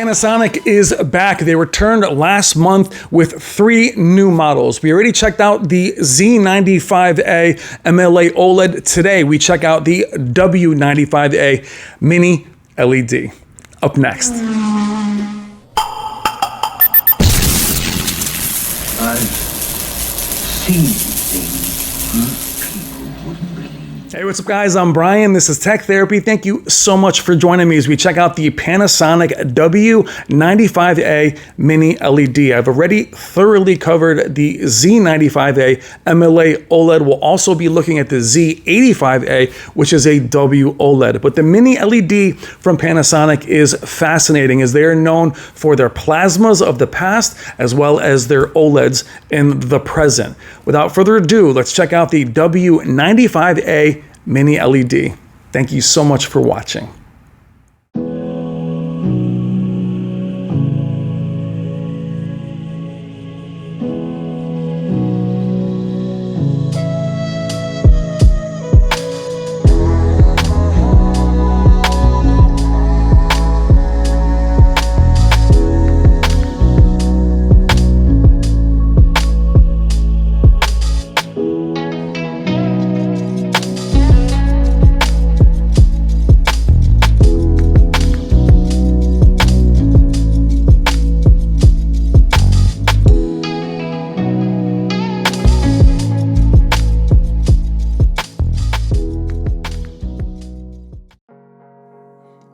Panasonic is back. They returned last month with 3 new models. We already checked out the Z95A MLA OLED. Today, we check out the W95A Mini LED. Up next. I've seen things people wouldn't believe. Hey, what's up guys? I'm Brian. This is Tech Therapy. Thank you so much for joining me as we check out the Panasonic W95A Mini LED. I've already thoroughly covered the Z95A MLA OLED. We'll also be looking at the Z85A, which is a W OLED. But the Mini LED from Panasonic is fascinating as they are known for their plasmas of the past as well as their OLEDs in the present. Without further ado, let's check out the W95A Mini LED. Thank you so much for watching.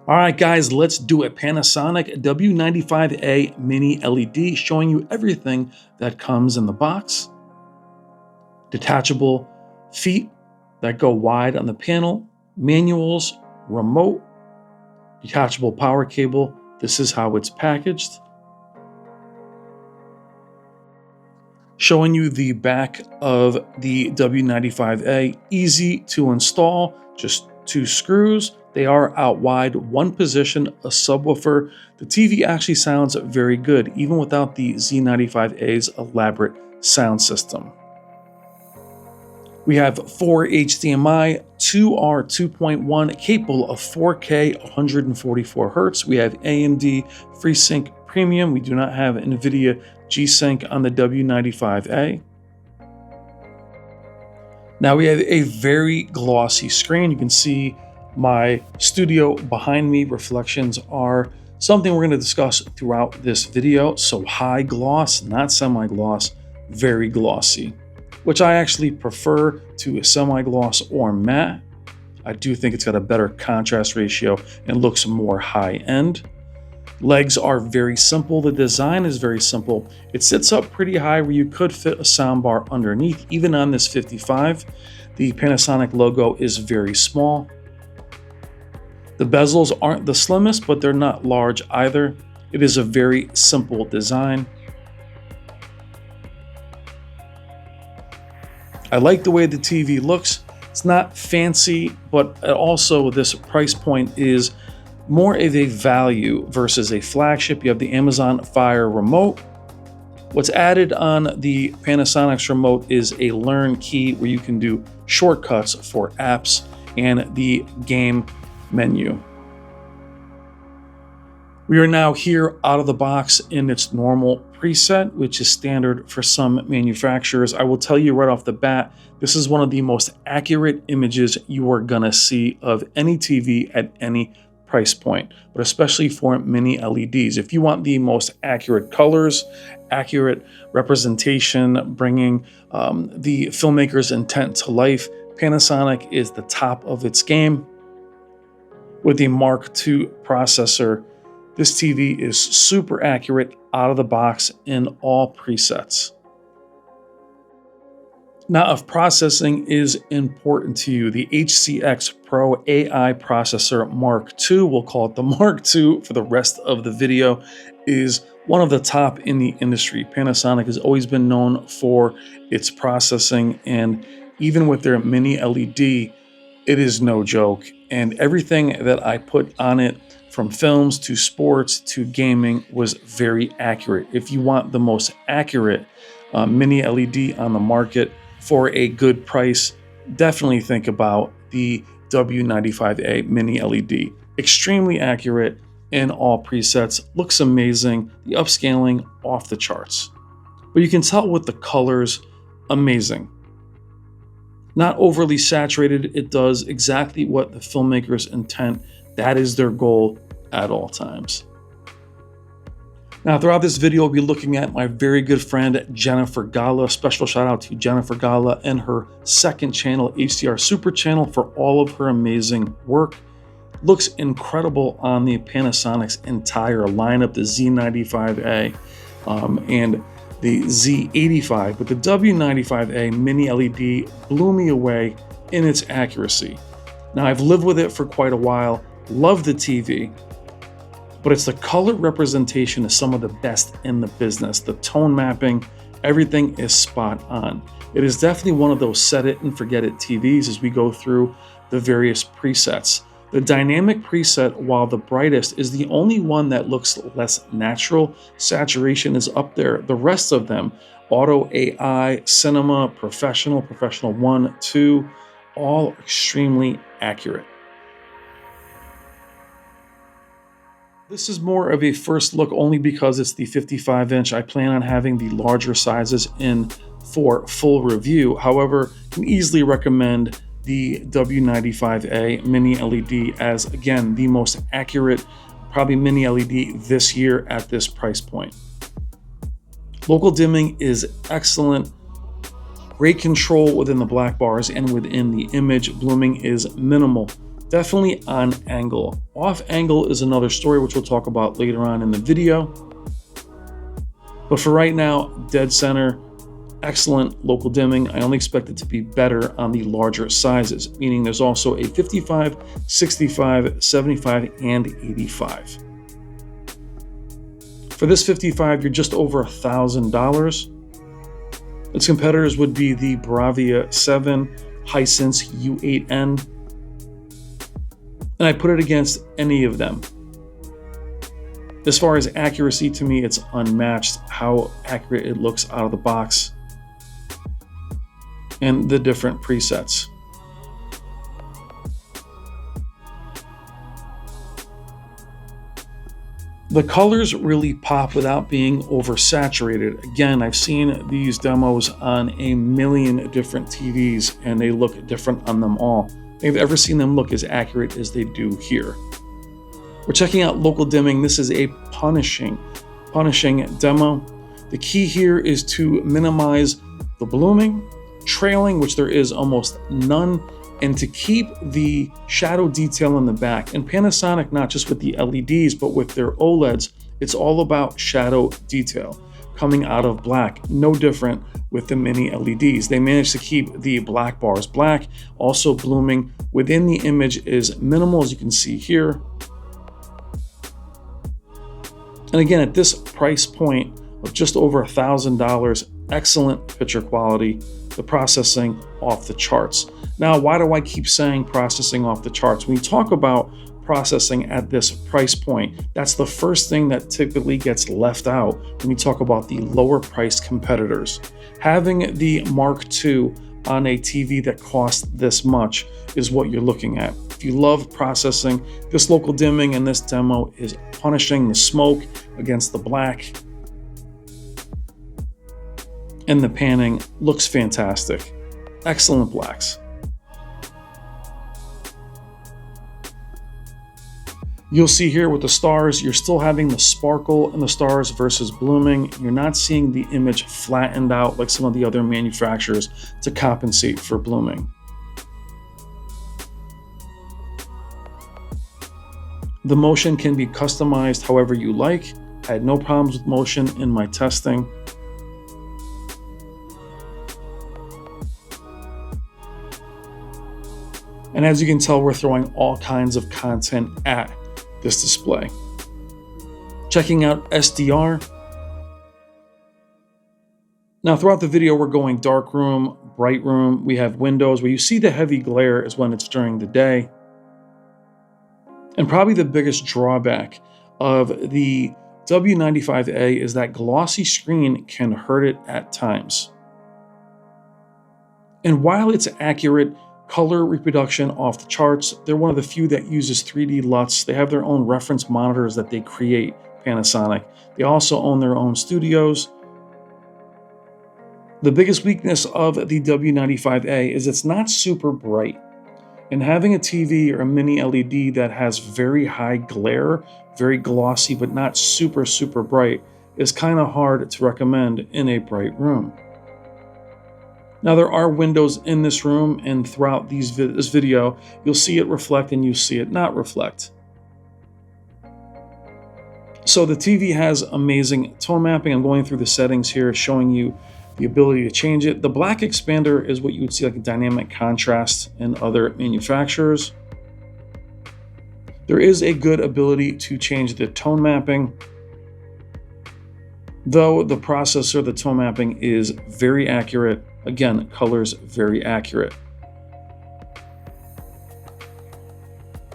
All right, guys, let's do it. Panasonic W95A Mini LED, showing you everything that comes in the box. Detachable feet that go wide on the panel, manuals, remote, detachable power cable. This is how it's packaged. Showing you the back of the W95A, easy to install, just 2 screws. They are out wide, 1 position, a subwoofer. The TV actually sounds very good, even without the Z95A's elaborate sound system. We have 4 HDMI, 2R 2.1, capable of 4K 144 Hz. We have AMD FreeSync Premium. We do not have NVIDIA G-Sync on the W95A. Now we have a very glossy screen. You can see my studio behind me. Reflections are something we're going to discuss throughout this video. So high gloss, not semi-gloss, very glossy, which I actually prefer to a semi-gloss or matte. I do think it's got a better contrast ratio and looks more high-end. Legs are very simple. The design is very simple. It sits up pretty high where you could fit a soundbar underneath. Even on this 55, the Panasonic logo is very small. The bezels aren't the slimmest, but they're not large either. It is a very simple design. I like the way the TV looks. It's not fancy, but also this price point is more of a value versus a flagship. You have the Amazon Fire remote. What's added on the Panasonic's remote is a learn key where you can do shortcuts for apps and the game menu. We are now here out of the box in its normal preset, which is standard for some manufacturers. I will tell you right off the bat, this is one of the most accurate images you are gonna see of any TV at any price point, but especially for mini LEDs. If you want the most accurate colors, accurate representation, bringing the filmmaker's intent to life, Panasonic is the top of its game. With the Mark II processor, this TV is super accurate out of the box in all presets. Now, if processing is important to you, the HCX Pro AI processor Mark II, we'll call it the Mark II for the rest of the video, is one of the top in the industry. Panasonic has always been known for its processing, and even with their mini LED, it is no joke. And everything that I put on it, from films to sports to gaming, was very accurate. If you want the most accurate mini LED on the market for a good price, definitely think about the W95A Mini LED. Extremely accurate in all presets. Looks amazing. The upscaling off the charts. But you can tell with the colors, amazing. Not overly saturated, it does exactly what the filmmaker's intent. That is their goal at all times. Now, throughout this video, we'll be looking at my very good friend, Jennifer Gala. Special shout out to Jennifer Gala and her second channel, HDR Super Channel, for all of her amazing work. Looks incredible on the Panasonic's entire lineup, the Z95A and the Z85, but the W95A mini LED blew me away in its accuracy. Now, I've lived with it for quite a while, love the TV, but it's the color representation is some of the best in the business. The tone mapping, everything is spot on. It is definitely one of those set it and forget it TVs as we go through the various presets. The dynamic preset, while the brightest, is the only one that looks less natural. Saturation is up there. The rest of them, Auto AI, Cinema, Professional, Professional 1, 2, all extremely accurate. This is more of a first look only because it's the 55-inch. I plan on having the larger sizes in for full review. However, can easily recommend the W95A mini LED as, again, the most accurate, probably mini LED this year at this price point. Local dimming is excellent. Great control within the black bars and within the image. Blooming is minimal. Definitely on angle. Off angle is another story, which we'll talk about later on in the video. But for right now, dead center, excellent local dimming. I only expect it to be better on the larger sizes, meaning there's also a 55, 65, 75, and 85. For this 55, you're just over $1,000. Its competitors would be the Bravia 7, Hisense U8N, and I put it against any of them. As far as accuracy, to me, it's unmatched how accurate it looks out of the box and the different presets. The colors really pop without being oversaturated. Again, I've seen these demos on a million different TVs and they look different on them all. I've ever seen them look as accurate as they do here. We're checking out local dimming. This is a punishing demo. The key here is to minimize the blooming, trailing, which there is almost none, and to keep the shadow detail in the back. And Panasonic, not just with the LEDs, but with their OLEDs, it's all about shadow detail coming out of black. No different with the mini LEDs. They managed to keep the black bars black. Also blooming within the image is minimal, as you can see here. And again, at this price point of just over $1,000, excellent picture quality, the processing off the charts. Now, why do I keep saying processing off the charts? When you talk about processing at this price point, that's the first thing that typically gets left out when you talk about the lower priced competitors. Having the Mark II on a TV that costs this much is what you're looking at. If you love processing, this local dimming in this demo is punishing the smoke against the black. And the panning looks fantastic. Excellent blacks. You'll see here with the stars, you're still having the sparkle in the stars versus blooming. You're not seeing the image flattened out like some of the other manufacturers to compensate for blooming. The motion can be customized however you like. I had no problems with motion in my testing. And as you can tell, we're throwing all kinds of content at this display. Checking out SDR. Now throughout the video, we're going dark room, bright room. We have windows. Where you see the heavy glare is when it's during the day. And probably the biggest drawback of the W95A is that glossy screen can hurt it at times. And while it's accurate, Color reproduction off the charts. They're one of the few that uses 3D LUTs. They have their own reference monitors that they create, Panasonic. They also own their own studios. The biggest weakness of the W95A is it's not super bright. And having a TV or a mini LED that has very high glare, very glossy, but not super, super bright, is kind of hard to recommend in a bright room. Now, there are windows in this room, and throughout this video, you'll see it reflect and you see it not reflect. So the TV has amazing tone mapping. I'm going through the settings here, showing you the ability to change it. The black expander is what you would see like a dynamic contrast in other manufacturers. There is a good ability to change the tone mapping, though the processor, the tone mapping is very accurate. Again, colors very accurate.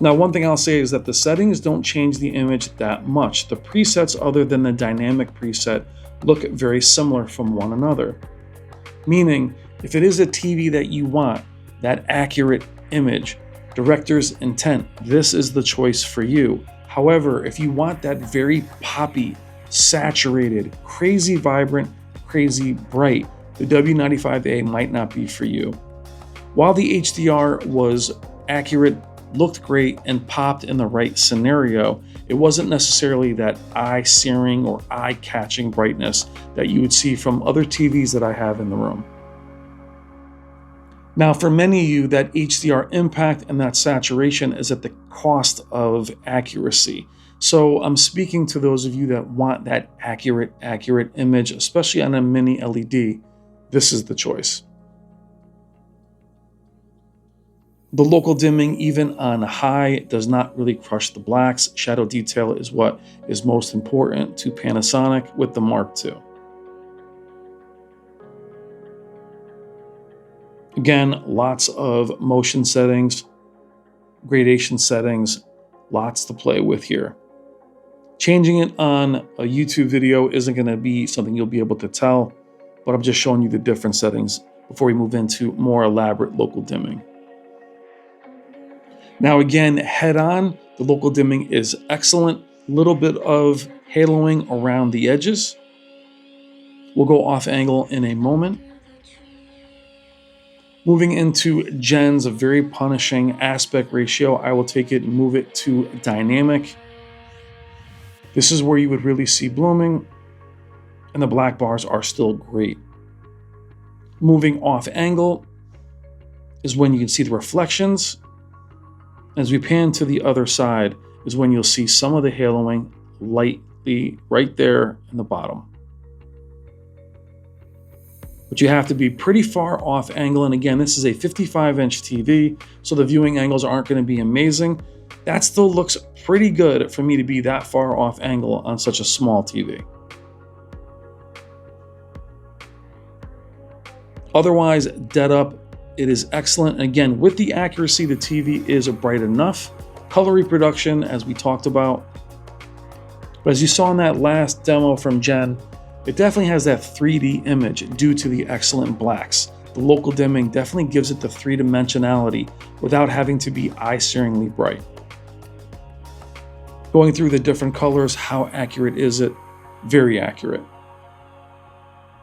Now, one thing I'll say is that the settings don't change the image that much. The presets, other than the dynamic preset, look very similar from one another. Meaning, if it is a TV that you want, that accurate image, director's intent, this is the choice for you. However, if you want that very poppy, saturated, crazy vibrant, crazy bright, the W95A might not be for you. While the HDR was accurate, looked great, and popped in the right scenario, it wasn't necessarily that eye-searing or eye-catching brightness that you would see from other TVs that I have in the room. Now, for many of you, that HDR impact and that saturation is at the cost of accuracy. So I'm speaking to those of you that want that accurate image, especially on a mini LED. This is the choice. The local dimming, even on high, does not really crush the blacks. Shadow detail is what is most important to Panasonic with the Mark II. Again, lots of motion settings, gradation settings, lots to play with here. Changing it on a YouTube video isn't going to be something you'll be able to tell, but I'm just showing you the different settings before we move into more elaborate local dimming. Now again, head on, the local dimming is excellent. Little bit of haloing around the edges. We'll go off angle in a moment. Moving into Jen's very punishing aspect ratio, I will take it and move it to dynamic. This is where you would really see blooming, and the black bars are still great. Moving off angle is when you can see the reflections. As we pan to the other side is when you'll see some of the haloing lightly right there in the bottom. But you have to be pretty far off angle. And again, this is a 55-inch TV, so the viewing angles aren't going to be amazing. That still looks pretty good for me to be that far off angle on such a small TV. Otherwise, dead up, it is excellent. And again, with the accuracy, the TV is bright enough. Color reproduction, as we talked about. But as you saw in that last demo from Jen, it definitely has that 3D image due to the excellent blacks. The local dimming definitely gives it the three-dimensionality without having to be eye-searingly bright. Going through the different colors, how accurate is it? Very accurate.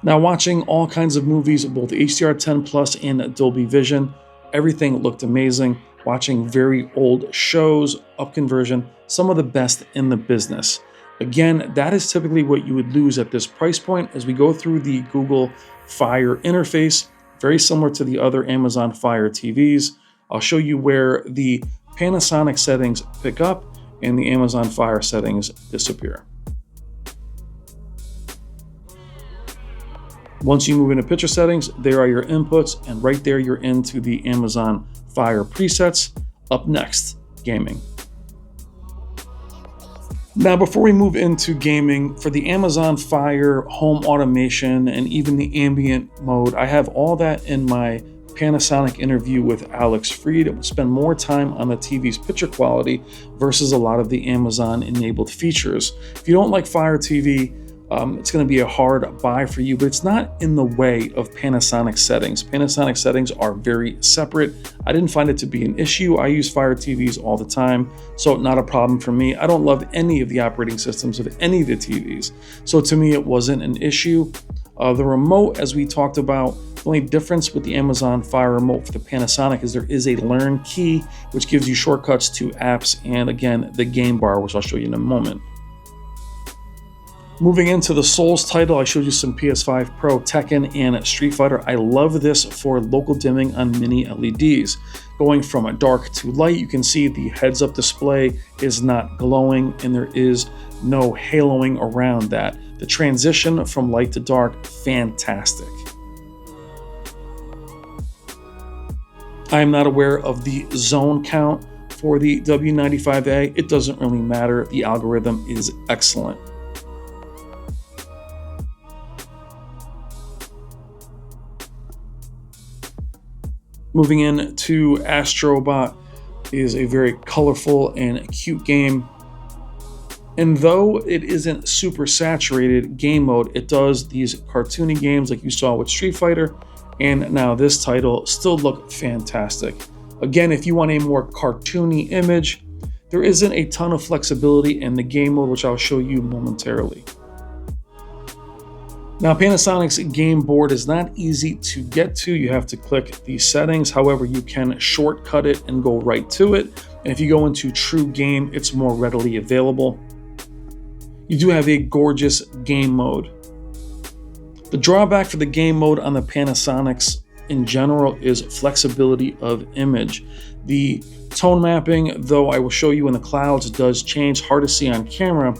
Now, watching all kinds of movies, both HDR10 Plus and Dolby Vision, everything looked amazing. Watching very old shows, up conversion, some of the best in the business. Again, that is typically what you would lose at this price point. As we go through the Google Fire interface, very similar to the other Amazon Fire TVs, I'll show you where the Panasonic settings pick up and the Amazon Fire settings disappear. Once you move into picture settings, there are your inputs, and right there you're into the Amazon Fire presets. Up next, gaming. Now, before we move into gaming, for the Amazon Fire home automation and even the ambient mode, I have all that in my Panasonic interview with Alex Freed. We'll spend more time on the TV's picture quality versus a lot of the Amazon enabled features. If you don't like Fire TV, it's going to be a hard buy for you, but it's not in the way of Panasonic settings. Panasonic settings are very separate. I didn't find it to be an issue. I use Fire TVs all the time, so not a problem for me. I don't love any of the operating systems of any of the TVs, so to me it wasn't an issue. The remote, as we talked about, the only difference with the Amazon Fire remote for the Panasonic is there is a learn key, which gives you shortcuts to apps and, again, the game bar, which I'll show you in a moment. Moving into the Souls title, I showed you some PS5 Pro, Tekken, and Street Fighter. I love this for local dimming on mini LEDs. Going from a dark to light, you can see the heads-up display is not glowing and there is no haloing around that. The transition from light to dark, fantastic. I am not aware of the zone count for the W95A. It doesn't really matter. The algorithm is excellent. Moving into Astrobot is a very colorful and cute game. And though it isn't super saturated game mode, it does these cartoony games like you saw with Street Fighter, and now this title still look fantastic. Again, if you want a more cartoony image, there isn't a ton of flexibility in the game mode, which I'll show you momentarily. Now, Panasonic's game board is not easy to get to. You have to click the settings. However, you can shortcut it and go right to it. And if you go into True Game, it's more readily available. You do have a gorgeous game mode. The drawback for the game mode on the Panasonics in general is flexibility of image. The tone mapping, though I will show you in the clouds, does change, hard to see on camera.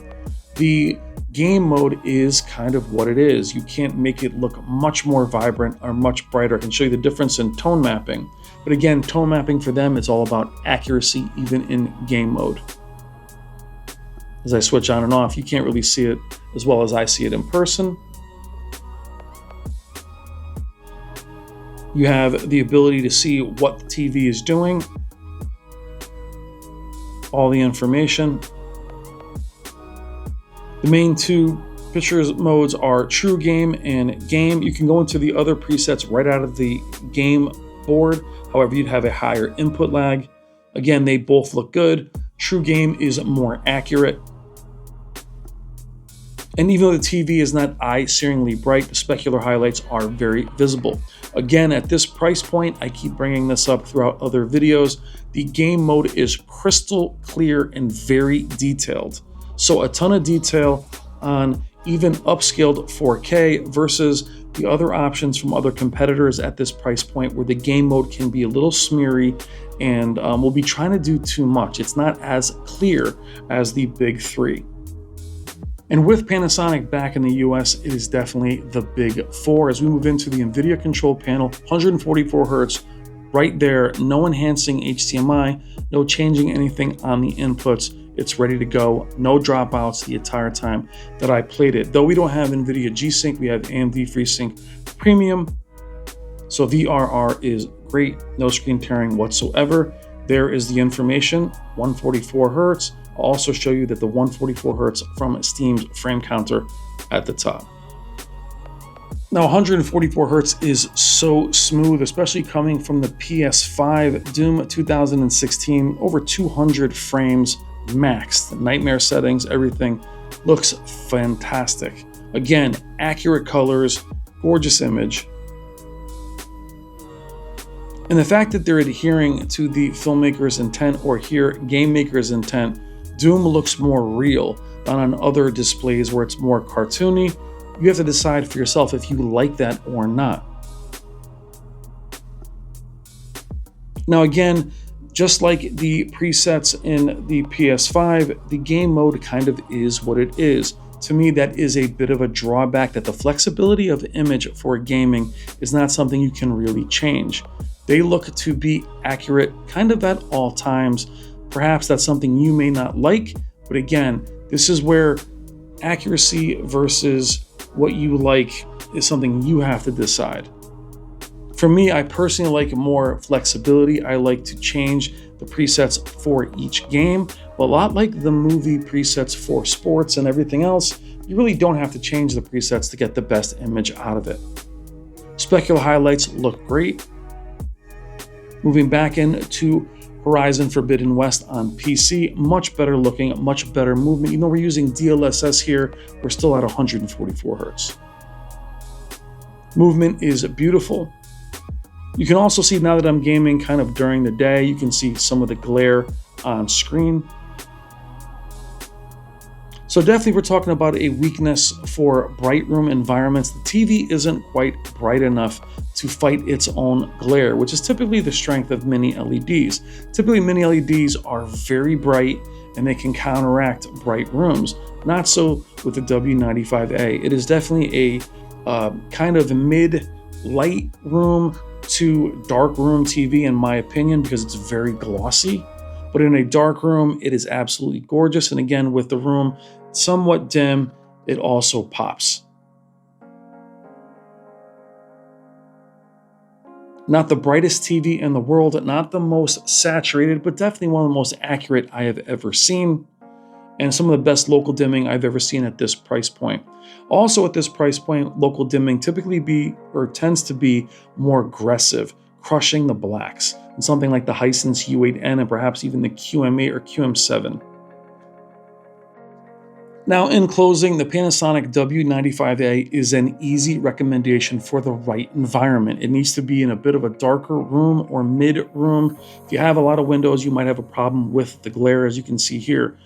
The game mode is kind of what it is. You can't make it look much more vibrant or much brighter. I can show you the difference in tone mapping. But again, tone mapping for them is all about accuracy, even in game mode. As I switch on and off, you can't really see it as well as I see it in person. You have the ability to see what the TV is doing, all the information. The main two pictures modes are True Game and Game. You can go into the other presets right out of the game board. However, you'd have a higher input lag. Again, they both look good. True Game is more accurate. And even though the TV is not eye-searingly bright, the specular highlights are very visible. Again, at this price point, I keep bringing this up throughout other videos, the game mode is crystal clear and very detailed. So a ton of detail on even upscaled 4K versus the other options from other competitors at this price point where the game mode can be a little smeary and will be trying to do too much. It's not as clear as the big three. And with Panasonic back in the US, it is definitely the big four. As we move into the NVIDIA control panel, 144 Hertz, right there, no enhancing HDMI, no changing anything on the inputs. It's ready to go, no dropouts the entire time that I played it. Though we don't have NVIDIA G-Sync, we have AMD FreeSync Premium. So VRR is great, no screen tearing whatsoever. There is the information, 144 Hertz. I'll also show you that the 144 Hertz from Steam's frame counter at the top. Now 144 Hertz is so smooth, especially coming from the PS5 Doom 2016, over 200 frames maxed, nightmare settings, everything looks fantastic. Again, accurate colors, gorgeous image. And the fact that they're adhering to the filmmaker's intent or here game maker's intent, Doom looks more real than on other displays where it's more cartoony. You have to decide for yourself if you like that or not. Now again, just like the presets in the PS5, the game mode kind of is what it is. To me, that is a bit of a drawback, that the flexibility of image for gaming is not something you can really change. They look to be accurate kind of at all times. Perhaps that's something you may not like, but again, this is where accuracy versus what you like is something you have to decide. For me, I personally like more flexibility. I like to change the presets for each game, but a lot like the movie presets for sports and everything else, you really don't have to change the presets to get the best image out of it. Specular highlights look great. Moving back into Horizon Forbidden West on PC, much better looking, much better movement. Even though we're using DLSS here, we're still at 144 Hertz. Movement is beautiful. You can also see now that I'm gaming kind of during the day, you can see some of the glare on screen. So definitely we're talking about a weakness for bright room environments. The TV isn't quite bright enough to fight its own glare, which is typically the strength of mini LEDs. Typically mini LEDs are very bright and they can counteract bright rooms. Not so with the W95A. It is definitely a kind of mid-light room to dark room TV in my opinion, because it's very glossy. But in a dark room, it is absolutely gorgeous. And again, with the room somewhat dim, it also pops. Not the brightest TV in the world, not the most saturated, but definitely one of the most accurate I have ever seen. And some of the best local dimming I've ever seen at this price point. Also at this price point, local dimming typically tends to be more aggressive, crushing the blacks, and something like the Hisense U8N and perhaps even the QM8 or QM7. Now, in closing, the Panasonic W95A is an easy recommendation for the right environment. It needs to be in a bit of a darker room or mid-room. If you have a lot of windows, you might have a problem with the glare, as you can see here.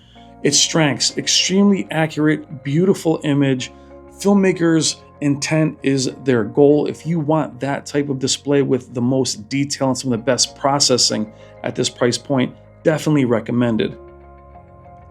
Its strengths, extremely accurate, beautiful image. Filmmakers' intent is their goal. If you want that type of display with the most detail and some of the best processing at this price point, definitely recommended.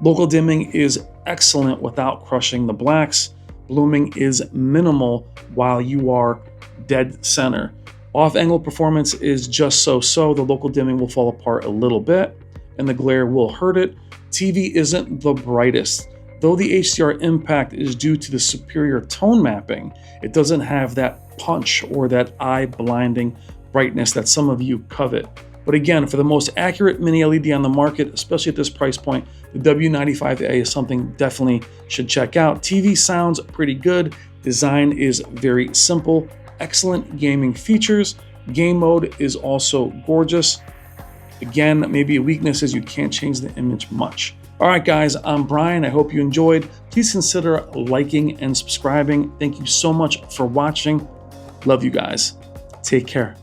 Local dimming is excellent without crushing the blacks. Blooming is minimal while you are dead center. Off-angle performance is just so-so. The local dimming will fall apart a little bit and the glare will hurt it. TV isn't the brightest. Though the HDR impact is due to the superior tone mapping, it doesn't have that punch or that eye-blinding brightness that some of you covet. But again, for the most accurate mini LED on the market, especially at this price point, the W95A is something definitely should check out. TV sounds pretty good. Design is very simple. Excellent gaming features. Game mode is also gorgeous. Again, maybe a weakness is you can't change the image much. All right, guys, I'm Brian. I hope you enjoyed. Please consider liking and subscribing. Thank you so much for watching. Love you guys. Take care.